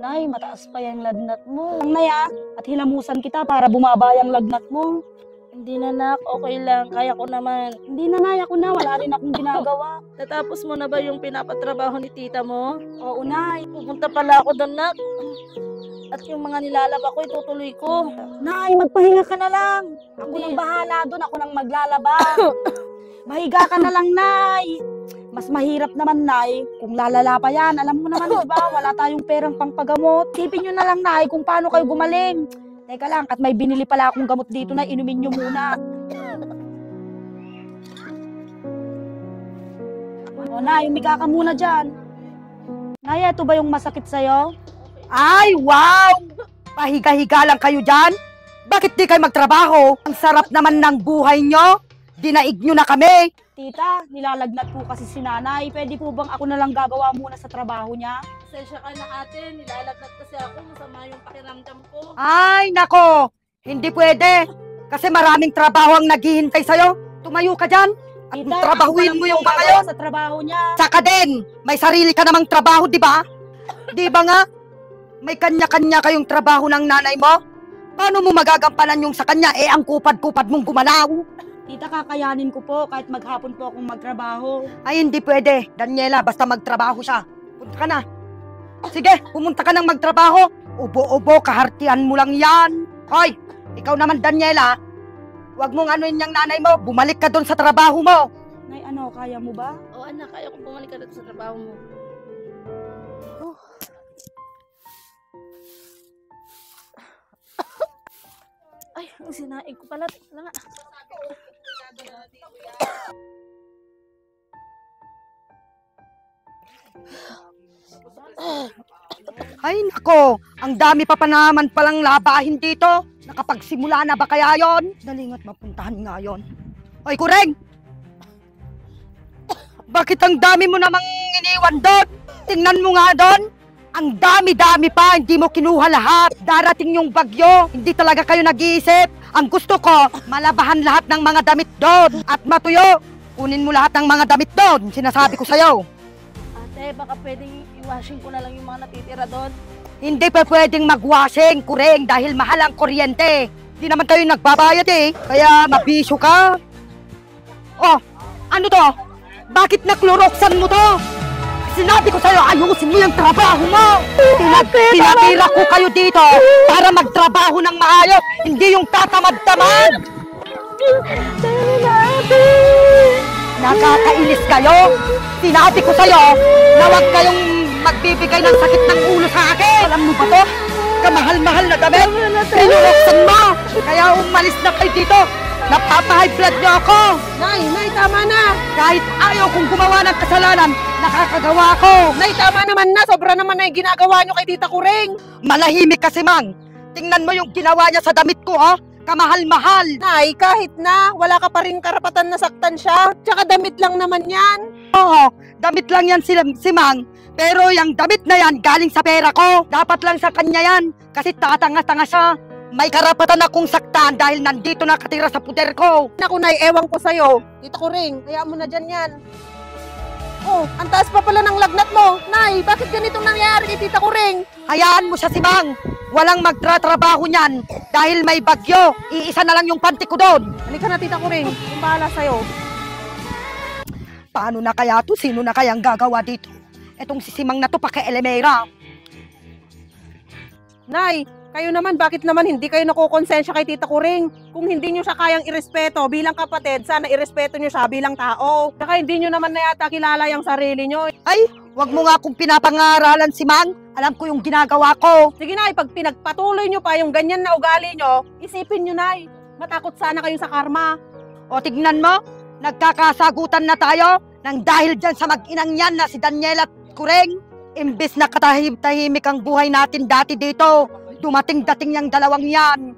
Nay, mataas pa yung lagnat mo. Nay, at hilamusan kita para bumaba yung lagnat mo. Hindi na, nak. Okay lang. Kaya ko naman. Hindi na, Nay. Ako na. Wala rin akong ginagawa. Natapos mo na ba yung pinapatrabaho ni tita mo? Oo, Nay. Pupunta pala ako doon, nak. At yung mga nilalaba ko, itutuloy ko. Nay, magpahinga ka na lang. Ako nang bahala doon. Ako nang maglalaba. Mahiga ka na lang, Nay. Mas mahirap naman, Nay, kung lalala pa yan. Alam mo naman, di ba? Wala tayong perang pangpagamot. Tipin nyo na lang, Nay, kung paano kayo gumaling. Teka lang, at may binili pala akong gamot dito na inumin nyo muna. O, Nay, umika ka muna dyan. Nay, ito ba yung masakit sa'yo? Ay, wow! Pahiga-higa lang kayo dyan? Bakit di kayo magtrabaho? Ang sarap naman ng buhay nyo. Dinaig nyo na kami. Tita, nilalagnat po kasi si nanay. Pwede po bang ako na lang gagawa muna sa trabaho niya? Pasensya ka na, ate. Nilalagnat kasi ako. Masama yung pakiramdam ko. Ay, nako. Hindi pwede. Kasi maraming trabaho ang naghihintay sa'yo. Tumayo ka dyan. At Tita, trabahuin mo yung mga gagawa yun. sa trabaho niya. Saka din, may sarili ka namang trabaho, di ba? Di ba nga? May kanya-kanya kayong trabaho ng nanay mo? Paano mo magagampanan yung sa kanya? Eh, ang kupad-kupad mong gumalaw. Tita, kakayanin ko po kahit maghapon po akong magtrabaho. Ay, hindi pwede. Daniela, basta magtrabaho siya. Punta ka na. Sige, pumunta ka ng magtrabaho. Ubo-ubo, kahartian mo lang yan. Hoy, ikaw naman, Daniela. Huwag mong anuin yung nanay mo. Bumalik ka doon sa trabaho mo. Nay, ano, kaya mo ba? Oo, anak. Kaya kong bumalik ka dito sa trabaho mo. Ay, ang sinaig ko pala. Wala nga. Ay, nako. Ang dami pa naman palang labahin dito. Nakapagsimula na ba kaya yon? Dalingat mapuntahan nga yon. Hoy, Kureng! Bakit ang dami mo namang iniwan doon? Tingnan mo nga doon. Ang dami-dami pa, hindi mo kinuha lahat. Darating yung bagyo, hindi talaga kayo nag-iisip. Ang gusto ko, malabahan lahat ng mga damit doon. At matuyo, kunin mo lahat ng mga damit doon. Sinasabi ko sa'yo. Ate, baka pwedeng i-washing ko na lang yung mga natitira doon. Hindi pa pwedeng mag-washing, Kureng, dahil mahal ang kuryente. Hindi naman kayo nagbabayad eh, kaya mabisyo ka. Oh, ano to? Bakit nakloroksan mo to? Sinabi ko sa'yo, ayusin mo yung trabaho mo. Pinatira ko kayo dito para magtrabaho ng maayos, hindi yung tatamad-tamad. Nakakainis kayo. Sinabi ko sa'yo na huwag kayong magbibigay ng sakit ng ulo sa akin. Alam mo ba to? Kamahal-mahal na damit. Pinuroksan mo. Kaya umalis na kayo dito. Napapa-high blood niyo ako. Nay, tama na. Kahit ayaw kong gumawa ng kasalanan, nakakagawa ko. Nay, tama naman na. Sobra naman na yung ginagawa nyo kay Tita Kureng. Malahimik kasi, Mang. Tingnan mo yung ginawa niya sa damit ko, oh. Kamahal-mahal. Nay, kahit na, wala ka pa rin karapatan na saktan siya. Tsaka damit lang naman yan. Oo, damit lang yan si Mang. Pero yung damit na yan galing sa pera ko. Dapat lang sa kanya yan. Kasi tatanga-tanga siya. May karapatan akong saktan dahil nandito nakatira sa puder ko. Naku, Nay, ewan ko sa'yo. Tita Kureng, kaya mo na dyan yan. Oh, ang taas pa pala ng lagnat mo. Nay, bakit ganitong nangyayari kay Tita Kureng? Hayaan mo siya si Mang. Walang magtratrabaho niyan dahil may bagyo. Iisa na lang yung panty ko doon. Halika na, Tita Kureng. Yung bahala sa'yo. Paano na kaya to? Sino na kayang gagawa dito? Etong si Simang na to paki-elemera. Nay, kayo naman, bakit naman hindi kayo nakukonsensya kay Tita Kureng? Kung hindi nyo siya kayang irespeto bilang kapatid, sana irespeto nyo siya bilang tao. Saka hindi nyo naman na yata kilala yung sarili nyo. Ay, wag mo nga akong pinapangaralan si Mang. Alam ko yung ginagawa ko. Sige, Nay, pag pinagpatuloy nyo pa yung ganyan na ugali nyo, isipin nyo, Nay. Matakot sana kayo sa karma. O tignan mo, nagkakasagutan na tayo nang dahil dyan sa mag-inang yan na si Daniela at Kureng. Imbes na katahimik ang buhay natin dati dito, dumating-dating yung dalawang yan.